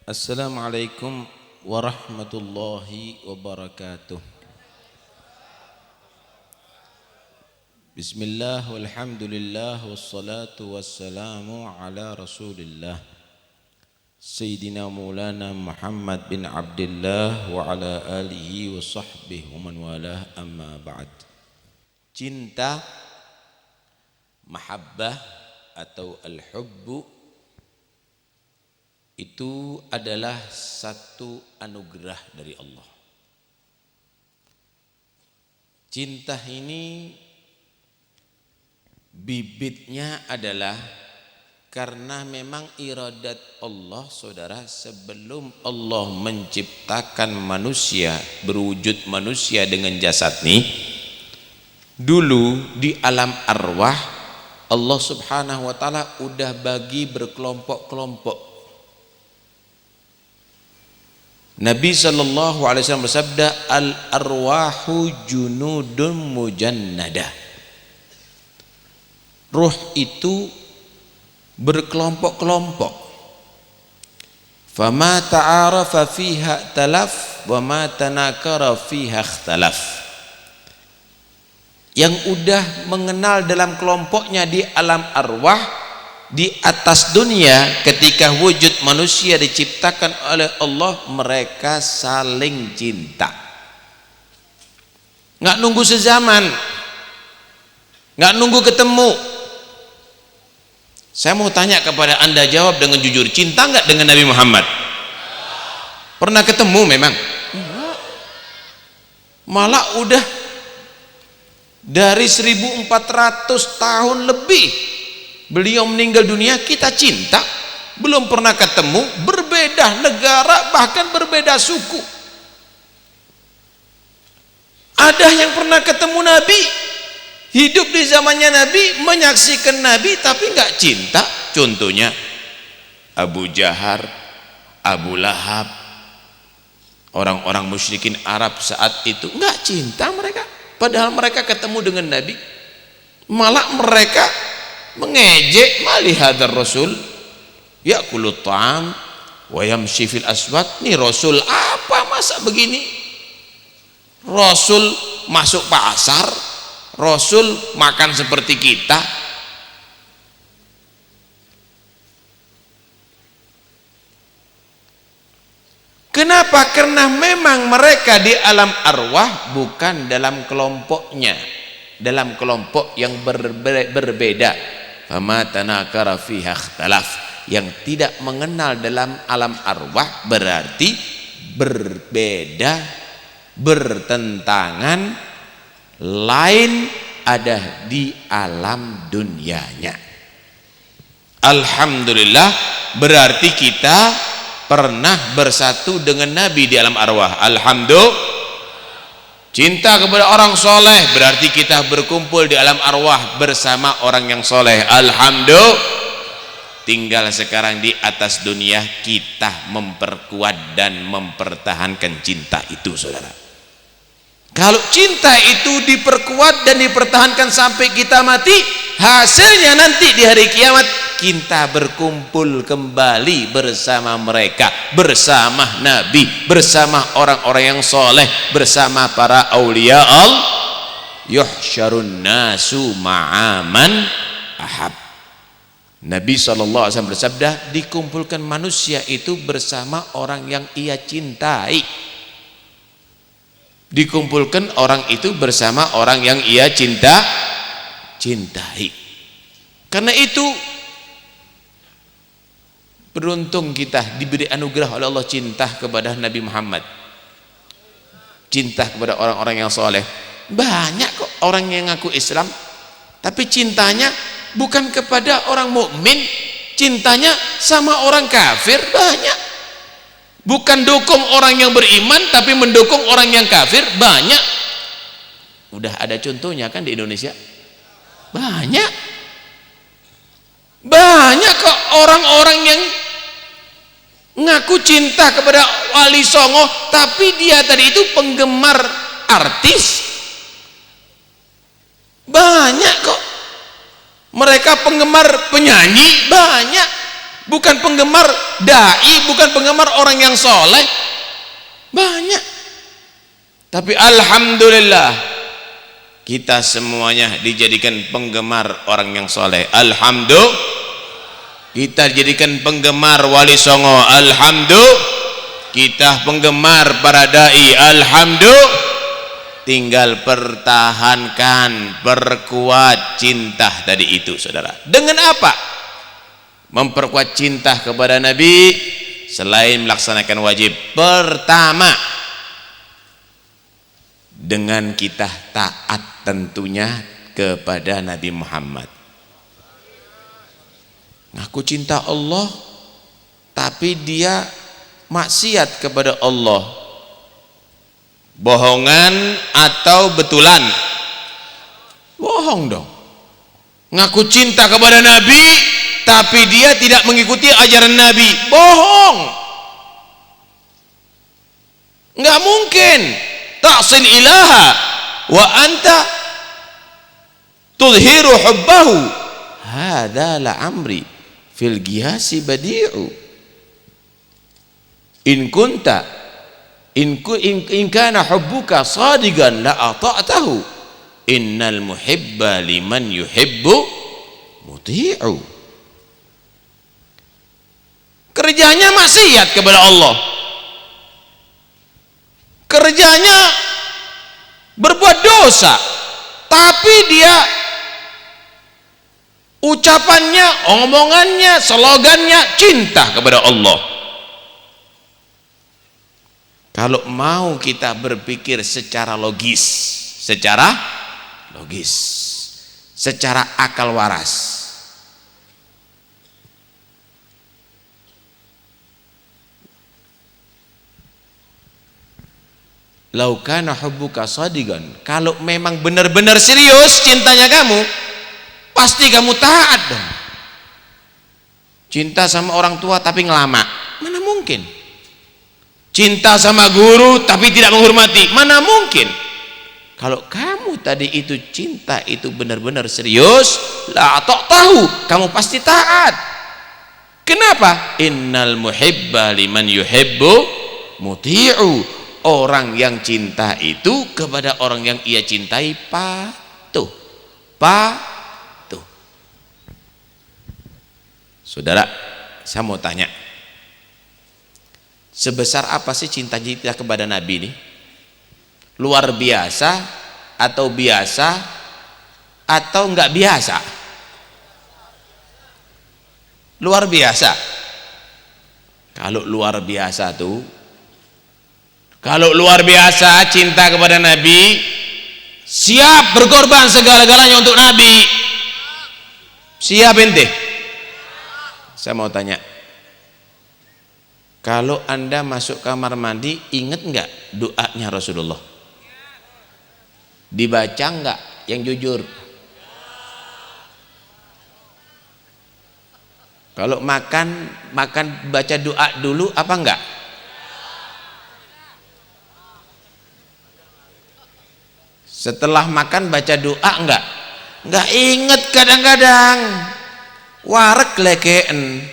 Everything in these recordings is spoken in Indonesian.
Assalamualaikum warahmatullahi wabarakatuh. Bismillah walhamdulillah wassalatu wassalamu ala rasulillah Sayyidina Maulana Muhammad bin Abdullah wa ala alihi wa sahbihi wa man walah, amma ba'd. Cinta, mahabbah atau al-hubbu itu adalah satu anugerah dari Allah. Cinta ini bibitnya adalah karena memang iradat Allah, saudara, sebelum Allah menciptakan manusia, berwujud manusia dengan jasad ini, dulu di alam arwah Allah subhanahu wa ta'ala udah bagi berkelompok-kelompok. Nabi sallallahu alaihi wasallam bersabda, al-arwahu junudun mujannadah. Ruh itu berkelompok-kelompok. Fama ta'arafa fiha talaf wa ma tanakara fiha ikhtalaf. Yang udah mengenal dalam kelompoknya di alam arwah, di atas dunia, ketika wujud manusia diciptakan oleh Allah, mereka saling cinta. Nggak nunggu sezaman, nggak nunggu ketemu. Saya mau tanya kepada anda, jawab dengan jujur, cinta nggak dengan Nabi Muhammad? Pernah ketemu memang? Malah udah dari 1400 tahun lebih beliau meninggal dunia, kita cinta. Belum pernah ketemu, berbeda negara, bahkan berbeda suku. Ada yang pernah ketemu Nabi, hidup di zamannya Nabi, menyaksikan Nabi, tapi nggak cinta. Contohnya Abu Jahal, Abu Lahab, orang-orang musyrikin Arab saat itu nggak cinta mereka, padahal mereka ketemu dengan Nabi. Malah mereka mengejek, malihadar rasul ya'kulut ta'am wa yamshi fil aswaq. Nih rasul apa, masa begini? Rasul masuk pasar, rasul makan seperti kita. Kenapa? Karena memang mereka di alam arwah bukan dalam kelompoknya, dalam kelompok yang berbeda. Fama tanakara fiha ikhtalaf, yang tidak mengenal dalam alam arwah berarti berbeda, bertentangan, lain ada di alam dunianya. Alhamdulillah, berarti kita pernah bersatu dengan Nabi di alam arwah. Alhamdulillah. Cinta kepada orang soleh berarti kita berkumpul di alam arwah bersama orang yang soleh. Alhamdulillah. Tinggal sekarang di atas dunia kita memperkuat dan mempertahankan cinta itu, saudara. Kalau cinta itu diperkuat dan dipertahankan sampai kita mati, hasilnya nanti di hari kiamat kita berkumpul kembali bersama mereka, bersama Nabi, bersama orang-orang yang soleh, bersama para aulia Allah. Yuhsyarun nasu ma'aman ahab. Nabi SAW bersabda, dikumpulkan manusia itu bersama orang yang ia cintai. Dikumpulkan orang itu bersama orang yang ia cintai. Karena itu beruntung kita diberi anugerah oleh Allah cinta kepada Nabi Muhammad, cinta kepada orang-orang yang soleh. Banyak kok orang yang ngaku Islam, tapi cintanya bukan kepada orang mukmin, cintanya sama orang kafir. Banyak. Bukan dukung orang yang beriman, tapi mendukung orang yang kafir. Banyak. Udah ada contohnya kan di Indonesia. Banyak. Banyak kok orang-orang yang ngaku cinta kepada Wali Songo, tapi dia tadi itu penggemar artis. Banyak kok. Mereka penggemar penyanyi, banyak. bukan penggemar dai, bukan penggemar orang yang soleh, banyak. Tapi alhamdulillah kita semuanya dijadikan penggemar orang yang soleh. Alhamdulillah kita dijadikan penggemar Wali Songo. Alhamdulillah kita penggemar para dai. Alhamdulillah. Tinggal pertahankan, perkuat cinta tadi itu, saudara. Dengan apa? Memperkuat cinta kepada Nabi selain melaksanakan wajib. Pertama, dengan kita taat tentunya kepada Nabi Muhammad. Ngaku cinta Allah tapi dia maksiat kepada Allah. Bohongan atau betulan? Bohong dong. Ngaku cinta kepada Nabi tapi dia tidak mengikuti ajaran Nabi. Bohong. Enggak mungkin ta'sil ilaha wa anta tudhiru hubbahu. Hadza la amri fil giyasi badi'u. In kunta in kana hubbuka sadigan la ata'tahu. Innal muhibba liman yuhibbu muti'u. Kerjanya maksiat kepada Allah, kerjanya berbuat dosa, tapi dia ucapannya, omongannya, slogannya cinta kepada Allah. Kalau mau kita berpikir secara logis, secara akal waras, lau kana hubbuka shadigan, kalau memang benar-benar serius cintanya kamu, pasti kamu taat dong. Cinta sama orang tua tapi ngelama, mana mungkin. Cinta sama guru tapi tidak menghormati, mana mungkin. Kalau kamu tadi itu cinta itu benar-benar serius, la ta'tahu, kamu pasti taat. Kenapa? Innal muhibba liman yuhibbu muti'u. Orang yang cinta itu kepada orang yang ia cintai patuh. Patuh. Saudara, saya mau tanya, sebesar apa sih cinta kita kepada Nabi ini? Luar biasa atau biasa atau enggak biasa? Luar biasa. Kalau luar biasa tuh, kalau luar biasa cinta kepada Nabi, siap berkorban segala-galanya untuk Nabi. Siap ente? Saya mau tanya, kalau anda masuk kamar mandi, ingat enggak doanya Rasulullah? Dibaca enggak yang jujur? Kalau makan baca doa dulu apa enggak? Setelah makan baca doa enggak? Enggak ingat kadang-kadang. Warek lekeen.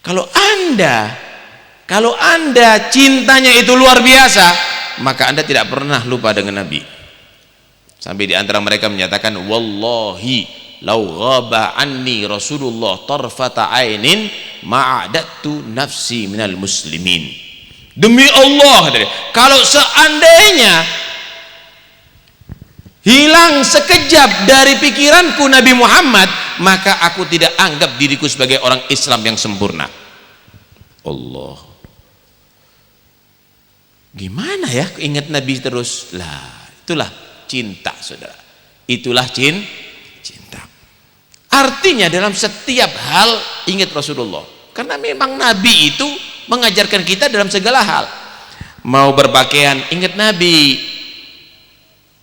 Kalau anda cintanya itu luar biasa, maka anda tidak pernah lupa dengan Nabi. Sampai di antara mereka menyatakan, wallahi law ghaba anni Rasulullah tarfata ainin ma'adattu nafsi minal muslimin. Demi Allah, kalau seandainya hilang sekejap dari pikiranku Nabi Muhammad, maka aku tidak anggap diriku sebagai orang Islam yang sempurna. Allah, gimana ya ingat Nabi terus? Lah, itulah cinta, saudara. Itulah cinta. Artinya dalam setiap hal ingat Rasulullah, karena memang Nabi itu mengajarkan kita dalam segala hal. Mau berpakaian ingat Nabi.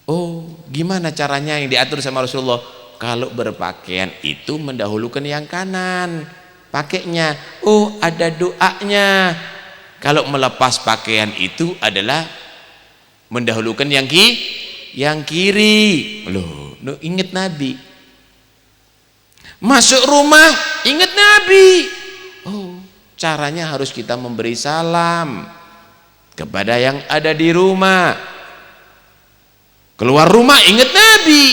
Oh, gimana caranya yang diatur sama Rasulullah? Kalau berpakaian itu mendahulukan yang kanan pakainya. Oh, ada doanya. Kalau melepas pakaian itu adalah mendahulukan yang kiri. Loh, ingat Nabi. Masuk rumah ingat Nabi. Oh, caranya harus kita memberi salam kepada yang ada di rumah. Keluar rumah ingat Nabi.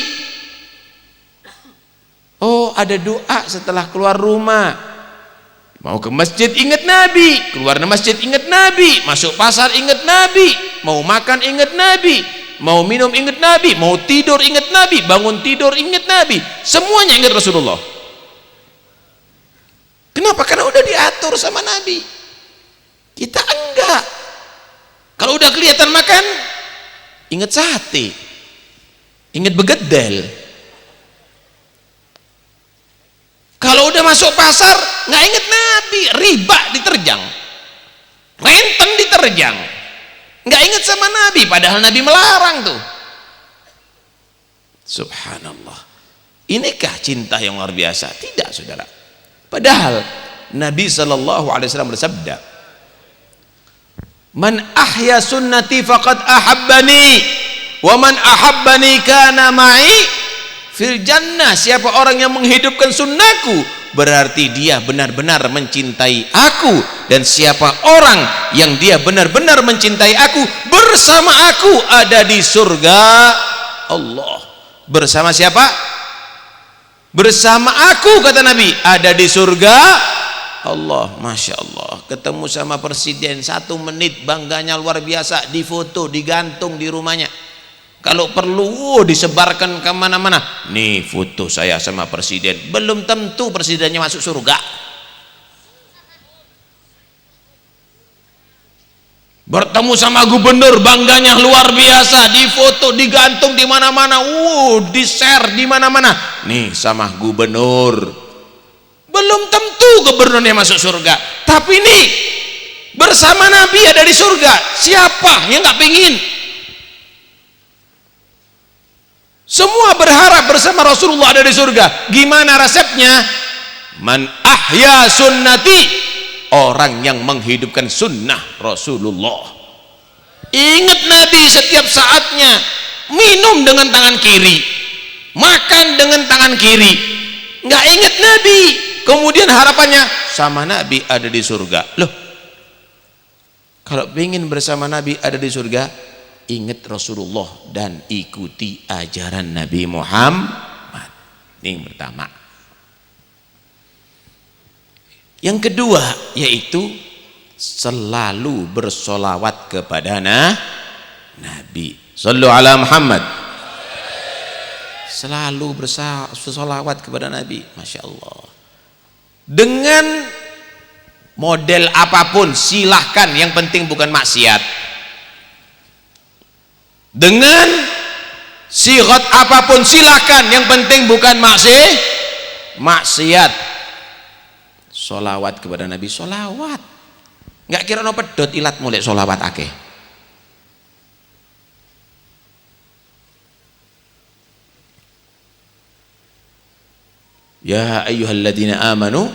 Oh, ada doa setelah keluar rumah. Mau ke masjid ingat Nabi, keluar dari masjid ingat Nabi, masuk pasar ingat Nabi, mau makan ingat Nabi, mau minum ingat Nabi, mau tidur ingat Nabi, bangun tidur ingat Nabi, semuanya ingat Rasulullah. Kenapa? Karena udah diatur sama Nabi. Kita enggak. Kalau udah kelihatan makan ingat sate, ingat begedel. Kalau udah masuk pasar nggak inget Nabi, riba diterjang, renten diterjang, nggak inget sama Nabi, padahal Nabi melarang tuh. Subhanallah. Inikah cinta yang luar biasa? Tidak, saudara. Padahal Nabi SAW bersabda, man ahya sunnati faqad ahabbani wa man ahabbani kana ma'i fil jannah. Siapa orang yang menghidupkan sunnahku berarti dia benar-benar mencintai aku, dan siapa orang yang dia benar-benar mencintai aku bersama aku ada di surga Allah. Bersama siapa? Bersama aku, kata Nabi, ada di surga Allah. Masya Allah, ketemu sama presiden 1 menit bangganya luar biasa, difoto, digantung di rumahnya. Kalau perlu disebarkan kemana-mana, nih foto saya sama presiden. Belum tentu presidennya masuk surga. Bertemu sama gubernur, bangganya luar biasa, difoto, digantung di mana-mana, di share di mana-mana, nih sama gubernur. Belum tentu gubernurnya masuk surga, tapi nih bersama Nabi ada di surga. Siapa yang nggak pingin? Semua berharap bersama Rasulullah ada di surga. Gimana resepnya? Man ahya sunnati, orang yang menghidupkan sunnah Rasulullah. Ingat Nabi setiap saatnya. Minum dengan tangan kiri, makan dengan tangan kiri. Nggak ingat Nabi, kemudian harapannya sama Nabi ada di surga. Loh, kalau ingin bersama Nabi ada di surga, ingat Rasulullah dan ikuti ajaran Nabi Muhammad. Ini yang pertama. Yang kedua yaitu selalu bersolawat kepada Nabi. Sallu ala Muhammad. Selalu bersolawat kepada Nabi. Masya Allah. Dengan model apapun silahkan, yang penting bukan maksiat. Dengan sigat apapun silahkan, yang penting bukan maksiat. Solawat kepada Nabi, solawat. Nggak kira no pedot ilat mulai solawat akeh. Ya ayyuhalladzina amanu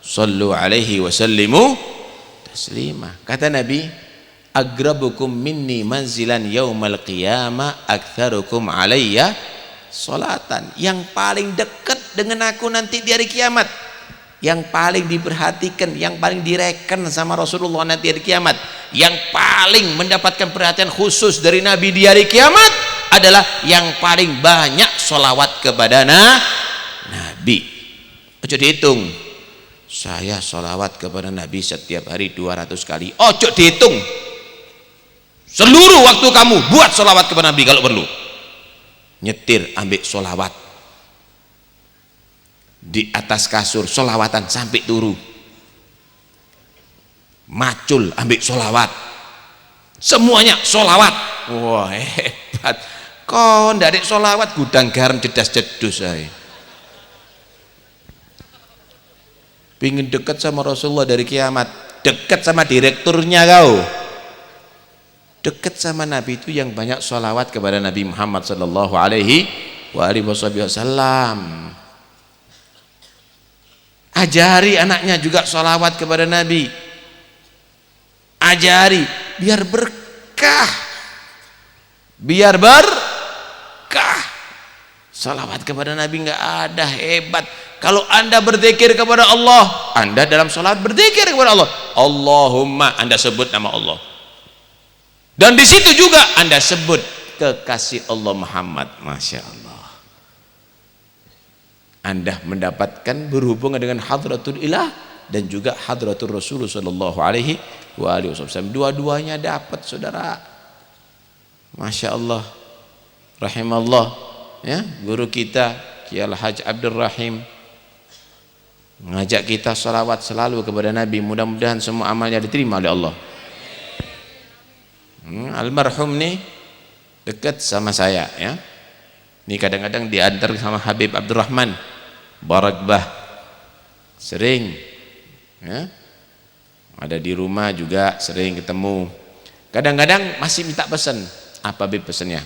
sallu alaihi wa sallimu taslima. Kata Nabi, agrabukum minni manzilan yaumal qiyamah aktsarukum alayya salatan. Yang paling dekat dengan aku nanti di hari kiamat, yang paling diperhatikan, yang paling direken sama Rasulullah nanti hari kiamat, yang paling mendapatkan perhatian khusus dari Nabi di hari kiamat adalah yang paling banyak sholawat kepada Nabi. Ojo dihitung, saya sholawat kepada Nabi setiap hari 200 kali. Ojo dihitung, seluruh waktu kamu buat sholawat kepada Nabi. Kalau perlu nyetir ambil sholawat, di atas kasur sholawatan sampai turu, macul ambil sholawat, semuanya sholawat. Wah hebat. Kok ndak ada sholawat gudang garam jedas jedus saya. Pingin dekat sama Rasulullah dari kiamat, dekat sama direkturnya kau. Dekat sama Nabi itu yang banyak sholawat kepada Nabi Muhammad sallallahu alaihi wasallam. Ajari anaknya juga sholawat kepada Nabi. Ajari biar berkah, biar berkah. Salawat kepada Nabi nggak ada, hebat. Kalau anda berzikir kepada Allah, anda dalam salat berzikir kepada Allah, Allahumma, anda sebut nama Allah, dan di situ juga anda sebut kekasih Allah Muhammad. Masya Allah, anda mendapatkan berhubungan dengan hadratul ilah dan juga hadratul Rasulullah sallallahu alaihi wasallam. Dua-duanya dapat, saudara. Masya Allah, rahimallah ya, guru kita Kiai Al-Hajj Abdul Rahim mengajak kita salawat selalu kepada Nabi. Mudah-mudahan semua amalnya diterima oleh Allah. Almarhum nih dekat sama saya ya. Ini kadang-kadang diantar sama Habib Abdurrahman Barakbah, sering ya, ada di rumah juga sering ketemu. Kadang-kadang masih minta pesan. Apa Habib pesannya?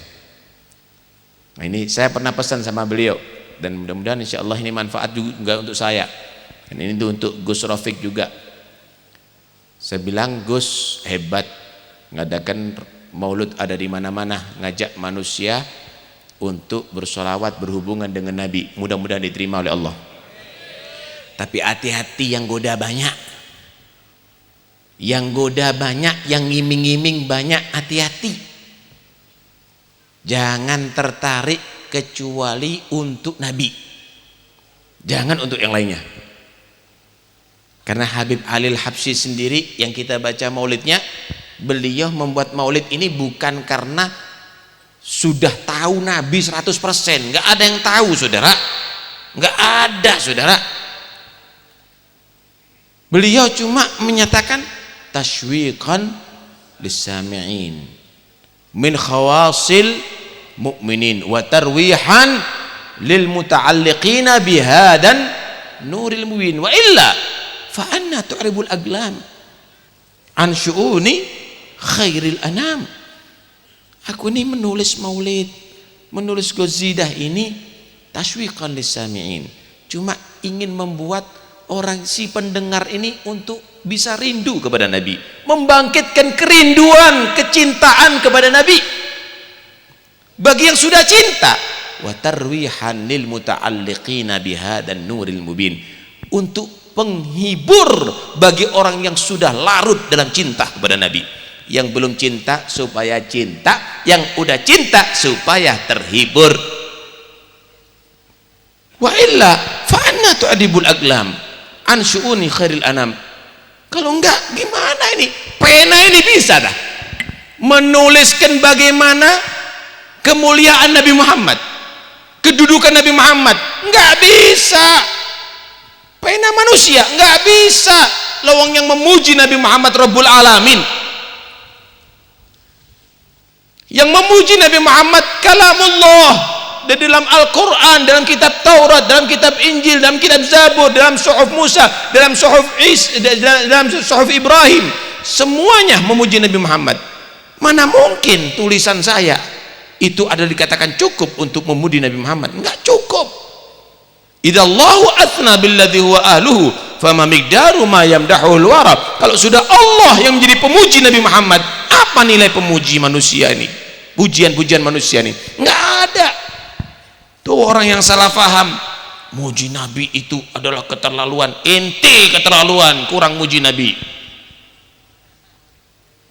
Nah, ini saya pernah pesan sama beliau, dan mudah-mudahan insya Allah ini manfaat juga untuk saya, dan ini untuk Gus Rafiq juga. Saya bilang, Gus hebat, ngadakan maulud ada di mana-mana, ngajak manusia untuk bersolawat berhubungan dengan Nabi. Mudah-mudahan diterima oleh Allah. Tapi hati-hati, yang goda banyak, yang goda banyak, yang ngiming-ngiming banyak, hati-hati. Jangan tertarik kecuali untuk Nabi, jangan untuk yang lainnya. Karena Habib Alil Habsyi sendiri yang kita baca maulidnya, beliau membuat maulid ini bukan karena sudah tahu Nabi 100%. Nggak ada yang tahu, saudara. Nggak ada, saudara. Beliau cuma menyatakan tashwiqan lissami'in min khawasil mu'minin wa tarwihan lil muta'alliqina bihadan nuril mubin, wa illa fa anna tu'ribul aglam an syu'uni khairil anam. Aku ini menulis maulid, menulis qasidah ini tashwiqan lissami'in, cuma ingin membuat orang, si pendengar ini untuk bisa rindu kepada Nabi, membangkitkan kerinduan, kecintaan kepada Nabi bagi yang sudah cinta, wa tarwihan lil muta'alliqina bihadan nuril mubin, untuk penghibur bagi orang yang sudah larut dalam cinta kepada Nabi. Yang belum cinta supaya cinta, yang udah cinta supaya terhibur. Wa illa fa anna tu'adibul aglam an syu'uni khairil anam. Kalau enggak, gimana ini? Pena ini bisa dah menuliskan bagaimana kemuliaan Nabi Muhammad, kedudukan Nabi Muhammad? Enggak bisa. Pena manusia enggak bisa. Lawang yang memuji Nabi Muhammad Rabbul Alamin, yang memuji Nabi Muhammad kalamullah, dan dalam Al-Quran, dalam kitab Taurat, dalam kitab Injil, dalam kitab Zabur, dalam suhuf Musa, dalam suhuf dalam suhuf Ibrahim, semuanya memuji Nabi Muhammad. Mana mungkin tulisan saya itu adalah dikatakan cukup untuk memuji Nabi Muhammad? Enggak cukup. Idallahu athna billadhi huwa ahluhu fama miqdaru ma yamdahul wara. Kalau sudah Allah yang menjadi pemuji Nabi Muhammad, apa nilai pemuji manusia ini? Pujian-pujian manusia ini enggak ada. Tuh orang yang salah faham, muji Nabi itu adalah keterlaluan. Ente keterlaluan, kurang muji Nabi.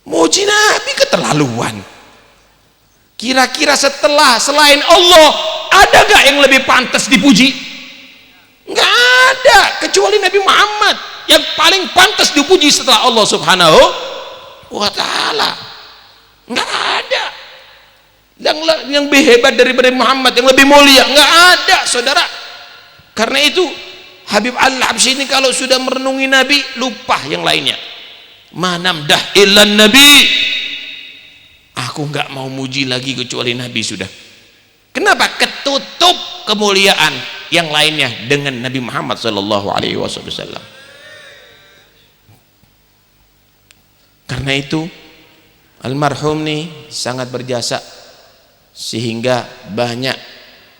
Muji Nabi keterlaluan. Kira-kira selain Allah, ada gak yang lebih pantas dipuji? Nggak ada, kecuali Nabi Muhammad yang paling pantas dipuji setelah Allah Subhanahu wa ta'ala. Nggak ada yang lebih hebat daripada Muhammad, yang lebih mulia. Nggak ada, saudara. Karena itu Habib Al-Habsyi ini kalau sudah merenungi Nabi, lupa yang lainnya. Manamdah illan Nabi, aku nggak mau muji lagi kecuali Nabi sudah. Kenapa? Ketutup kemuliaan yang lainnya dengan Nabi Muhammad sallallahu alaihi wasallam. Karena itu almarhum nih sangat berjasa, sehingga banyak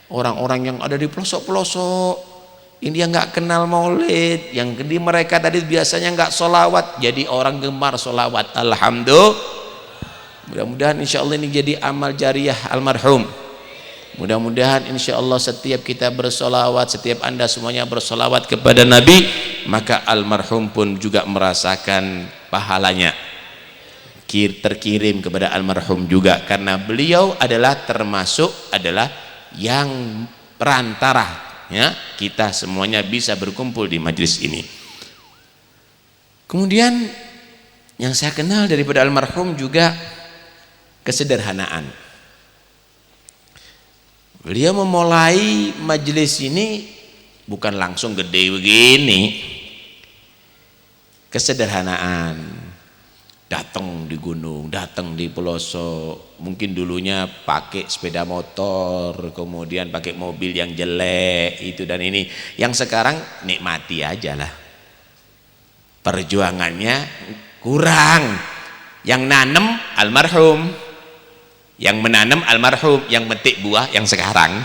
orang-orang yang ada di pelosok-pelosok ini yang nggak kenal maulid, yang di mereka tadi biasanya nggak solawat, jadi orang gemar solawat. Alhamdulillah. Mudah-mudahan insya Allah ini jadi amal jariah almarhum. Mudah-mudahan insya Allah setiap kita bersolawat, setiap anda semuanya bersolawat kepada Nabi, maka almarhum pun juga merasakan pahalanya, terkirim kepada almarhum juga, karena beliau adalah termasuk yang perantara ya, kita semuanya bisa berkumpul di majlis ini. Kemudian yang saya kenal daripada almarhum juga kesederhanaan. Beliau memulai majlis ini bukan langsung gede begini, kesederhanaan. Datang di gunung, datang di pelosok, mungkin dulunya pakai sepeda motor, kemudian pakai mobil yang jelek itu dan ini, yang sekarang nikmati aja lah. Perjuangannya kurang, yang nanam almarhum, yang menanam almarhum, yang metik buah yang sekarang,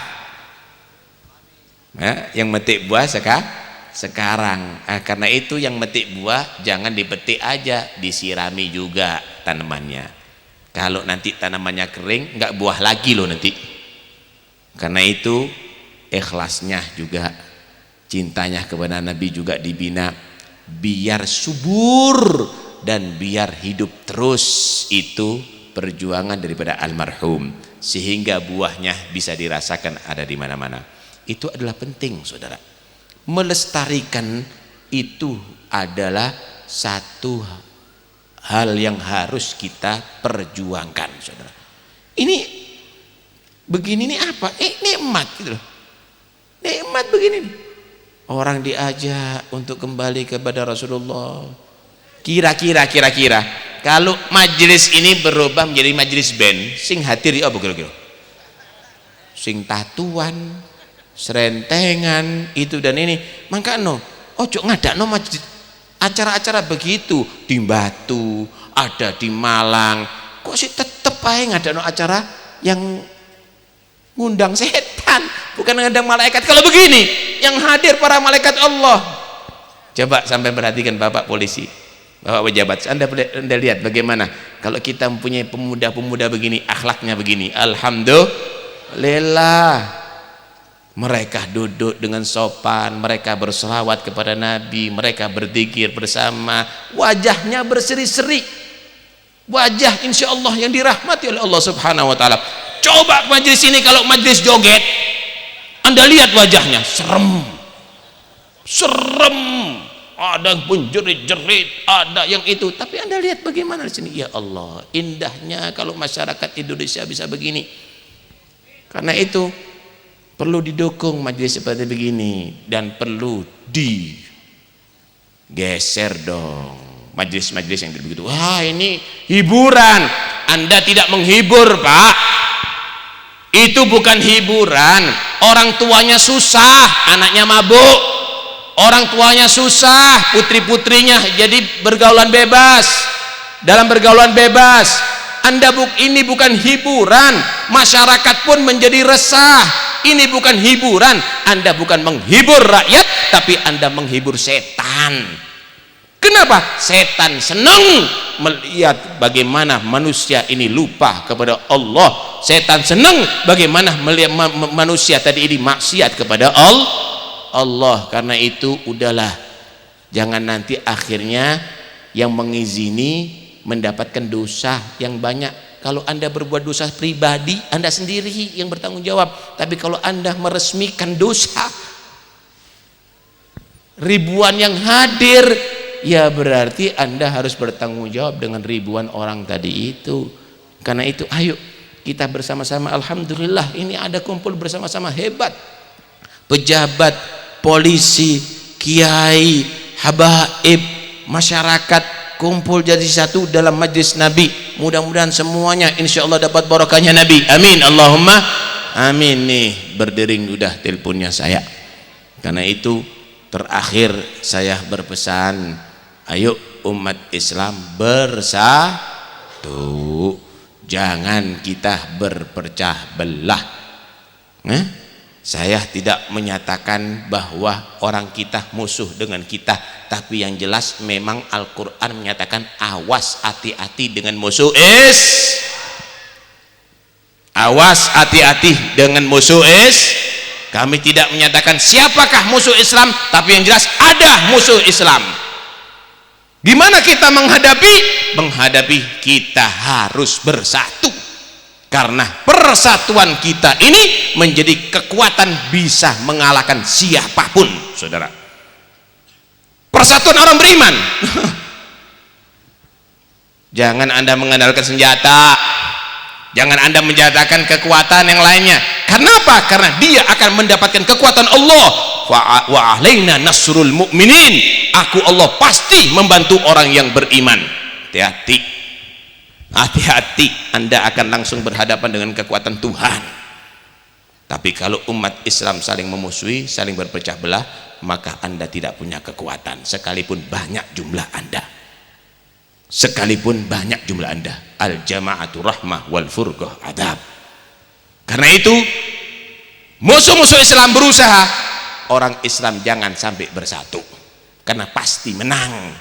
yang metik buah sekarang. Karena itu yang metik buah jangan dipetik aja, disirami juga tanamannya. Kalau nanti tanamannya kering nggak buah lagi loh nanti. Karena itu ikhlasnya juga, cintanya kepada Nabi juga dibina, biar subur dan biar hidup terus. Itu perjuangan daripada almarhum, sehingga buahnya bisa dirasakan ada di mana-mana. Itu adalah penting, saudara. Melestarikan itu adalah satu hal yang harus kita perjuangkan, saudara. Ini begini, ini apa? Nikmat gitu loh. Nikmat begini nih. Orang diajak untuk kembali kepada Rasulullah. Kira-kira kalau majelis ini berubah menjadi majelis band, sing hadir ya apa kira-kira? Sing tatuan, serentengan itu dan ini, maka ojo ngadakno masjid acara-acara begitu di Batu, ada di Malang, kok sih tetep aja ngadakno acara yang ngundang setan, bukan ngundang malaikat. Kalau begini yang hadir para malaikat Allah. Coba sampai perhatikan Bapak polisi, Bapak pejabat, anda lihat bagaimana kalau kita mempunyai pemuda-pemuda begini, akhlaknya begini, alhamdulillah. Mereka duduk dengan sopan, mereka berselawat kepada Nabi, mereka berzikir bersama, wajahnya berseri-seri, wajah insya Allah yang dirahmati oleh Allah Subhanahu Wa Taala. Coba majelis ini kalau majelis joget, anda lihat wajahnya serem, ada yang pun jerit-jerit, ada yang itu. Tapi anda lihat bagaimana di sini, ya Allah, indahnya kalau masyarakat Indonesia bisa begini. Karena itu perlu didukung majelis seperti begini, dan perlu digeser dong majelis-majelis yang begitu. Wah, ini hiburan. Anda tidak menghibur, Pak. Itu bukan hiburan. Orang tuanya susah, anaknya mabuk. Orang tuanya susah, putri-putrinya jadi bergaulan bebas. Dalam bergaulan bebas, ini bukan hiburan. Masyarakat pun menjadi resah. Ini bukan hiburan. Anda bukan menghibur rakyat, tapi Anda menghibur setan. Kenapa? Setan senang melihat bagaimana manusia ini lupa kepada Allah. Setan senang bagaimana melihat manusia tadi ini maksiat kepada Allah. Karena itu udahlah, jangan nanti akhirnya yang mengizini mendapatkan dosa yang banyak. Kalau Anda berbuat dosa pribadi, Anda sendiri yang bertanggung jawab. Tapi kalau Anda meresmikan dosa ribuan yang hadir, ya berarti Anda harus bertanggung jawab dengan ribuan orang tadi itu. Karena itu ayo kita bersama-sama, alhamdulillah ini ada kumpul bersama-sama hebat. Pejabat, polisi, kiai, habaib, masyarakat kumpul jadi satu dalam majlis Nabi. Mudah-mudahan semuanya insya Allah dapat barokahnya Nabi. Amin, Allahumma amin. Nih berdering udah teleponnya saya. Karena itu terakhir saya berpesan, ayo umat Islam bersatu, jangan kita berpecah belah. Saya tidak menyatakan bahwa orang kita musuh dengan kita, tapi yang jelas memang Al-Quran menyatakan awas, hati-hati dengan musuh Awas, hati-hati dengan musuh kami tidak menyatakan siapakah musuh Islam, tapi yang jelas ada musuh Islam. Gimana kita menghadapi kita harus bersatu, karena persatuan kita ini menjadi kekuatan bisa mengalahkan siapapun, saudara. Persatuan orang beriman. Jangan Anda mengandalkan senjata, jangan Anda menjatakan kekuatan yang lainnya. Karena apa? Karena dia akan mendapatkan kekuatan Allah. Wa alaina nasrul mu'minin. Aku Allah pasti membantu orang yang beriman. Hati-hati, hati-hati, Anda akan langsung berhadapan dengan kekuatan Tuhan. Tapi kalau umat Islam saling memusuhi, saling berpecah belah, maka Anda tidak punya kekuatan sekalipun banyak jumlah Anda. Sekalipun banyak jumlah Anda. Al jama'atu rahmah wal furqah adab. Karena itu musuh-musuh Islam berusaha orang Islam jangan sampai bersatu, karena pasti menang.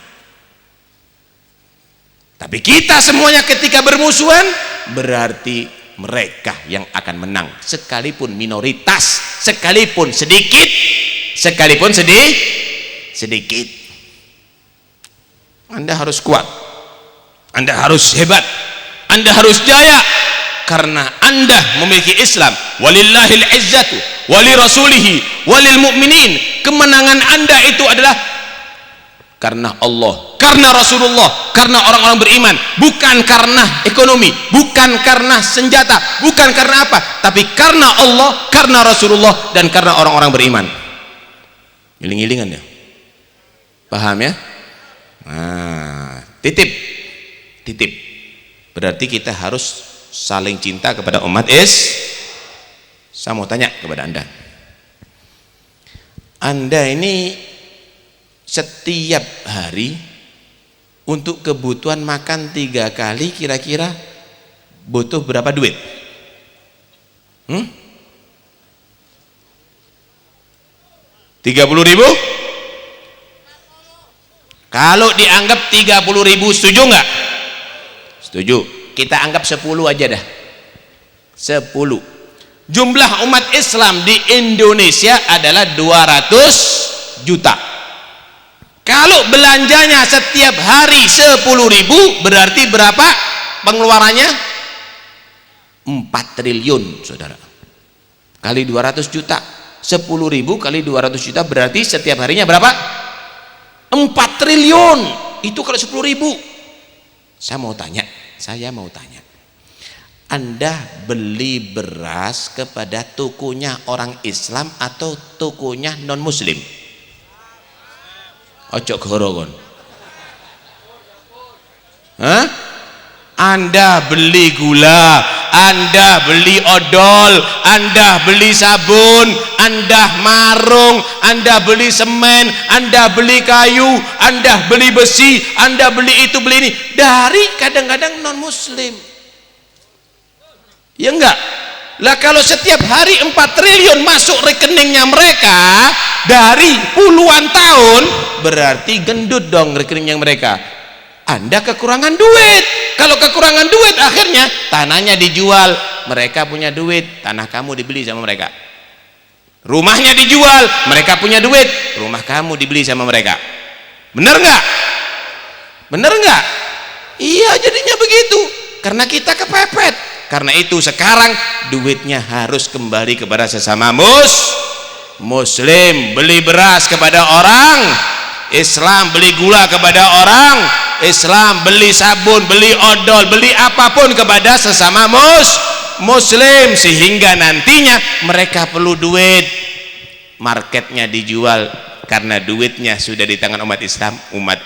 Tapi kita semuanya ketika bermusuhan berarti mereka yang akan menang, sekalipun minoritas, sekalipun sedikit, sedikit. Anda harus kuat, Anda harus hebat, Anda harus jaya, karena Anda memiliki Islam. Walillahil izzatu wali rasulihi walil mu'minin. Kemenangan Anda itu adalah karena Allah, karena Rasulullah, karena orang-orang beriman, bukan karena ekonomi, bukan karena senjata, bukan karena apa, tapi karena Allah, karena Rasulullah, dan karena orang-orang beriman. Giling-gilingan ya, paham ya? Nah, titip berarti kita harus saling cinta kepada umat Saya mau tanya kepada Anda ini setiap hari untuk kebutuhan makan 3 kali kira-kira butuh berapa duit? 30.000? Kalau dianggap 30.000 setuju nggak? Setuju. Kita anggap 10 aja dah. 10. Jumlah umat Islam di Indonesia adalah 200 juta. Kalau belanjanya setiap hari 10.000 berarti berapa pengeluarannya? 4 triliun, saudara. Kali 200 juta. 10.000 kali 200 juta berarti setiap harinya berapa? 4 triliun. Itu kalau 10.000. Saya mau tanya, Anda beli beras kepada tokonya orang Islam atau tokonya non muslim? Ojo gorogon. Anda beli gula, Anda beli odol, Anda beli sabun, Anda marung, Anda beli semen, Anda beli kayu, Anda beli besi, Anda beli itu beli ini dari kadang-kadang non muslim. Ya enggak? Lah kalau setiap hari 4 triliun masuk rekeningnya mereka dari puluhan tahun, berarti gendut dong rekeningnya mereka. Anda kekurangan duit. Kalau kekurangan duit akhirnya tanahnya dijual, mereka punya duit, tanah kamu dibeli sama mereka. Rumahnya dijual, mereka punya duit, rumah kamu dibeli sama mereka. Bener nggak? Bener nggak? Iya, jadinya begitu. Karena kita kepepet. Karena itu sekarang duitnya harus kembali kepada sesama muslim. Beli beras kepada orang Islam, beli gula kepada orang Islam, beli sabun, beli odol, beli apapun kepada sesama muslim, sehingga nantinya mereka perlu duit, marketnya dijual karena duitnya sudah di tangan umat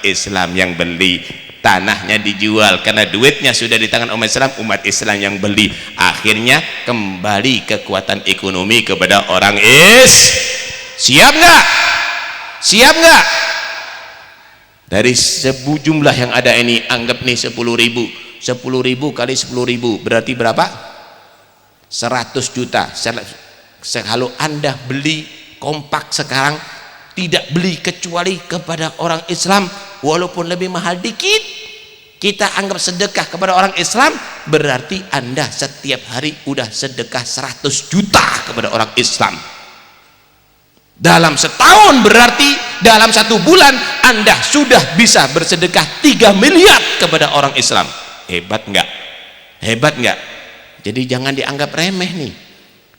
Islam yang beli, tanahnya dijual karena duitnya sudah di tangan umat Islam yang beli. Akhirnya kembali kekuatan ekonomi kepada orang siap nggak? Siap nggak? Dari jumlah yang ada ini, anggap nih 10.000 kali 10.000 berarti berapa? 100 juta. Kalau Anda beli kompak sekarang, tidak beli kecuali kepada orang Islam, walaupun lebih mahal dikit, kita anggap sedekah kepada orang Islam, berarti Anda setiap hari udah sedekah 100 juta kepada orang Islam. Dalam setahun berarti dalam 1 bulan Anda sudah bisa bersedekah 3 miliar kepada orang Islam. Hebat enggak? Hebat enggak? Jadi jangan dianggap remeh nih.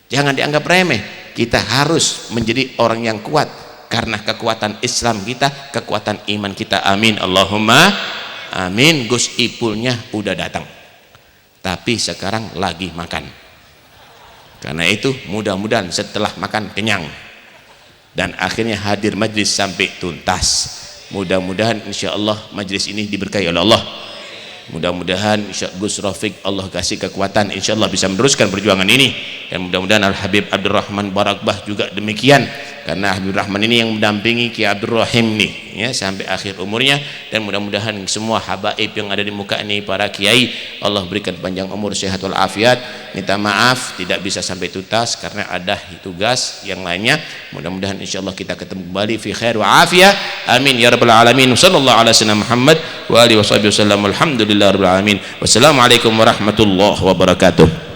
Jangan dianggap remeh. Kita harus menjadi orang yang kuat karena kekuatan Islam kita, kekuatan iman kita. Amin Allahumma amin. Gus Ipulnya udah datang, tapi sekarang lagi makan. Karena itu mudah-mudahan setelah makan kenyang dan akhirnya hadir majlis sampai tuntas. Mudah-mudahan insya Allah majlis ini diberkahi oleh Allah. Mudah-mudahan Gus Rafiq Allah kasih kekuatan, insya Allah bisa meneruskan perjuangan ini. Dan mudah-mudahan Al Habib Abdul Rahman Barakbah juga demikian, karena Habib Rahman ini yang mendampingi Ki Abdul Rahim nih ya sampai akhir umurnya. Dan mudah-mudahan semua habaib yang ada di muka ini, para kiai, Allah berikan panjang umur, sehat walafiat. Minta maaf tidak bisa sampai tuntas karena ada tugas yang lainnya. Mudah-mudahan insya Allah kita ketemu kembali fi khair wa afiyah. Amin ya rabbal alamin. Sallallahu ala sayyidina Muhammad wa alihi wasallam. Alhamdulillah rabbil alamin. Wassalamualaikum warahmatullahi wabarakatuh.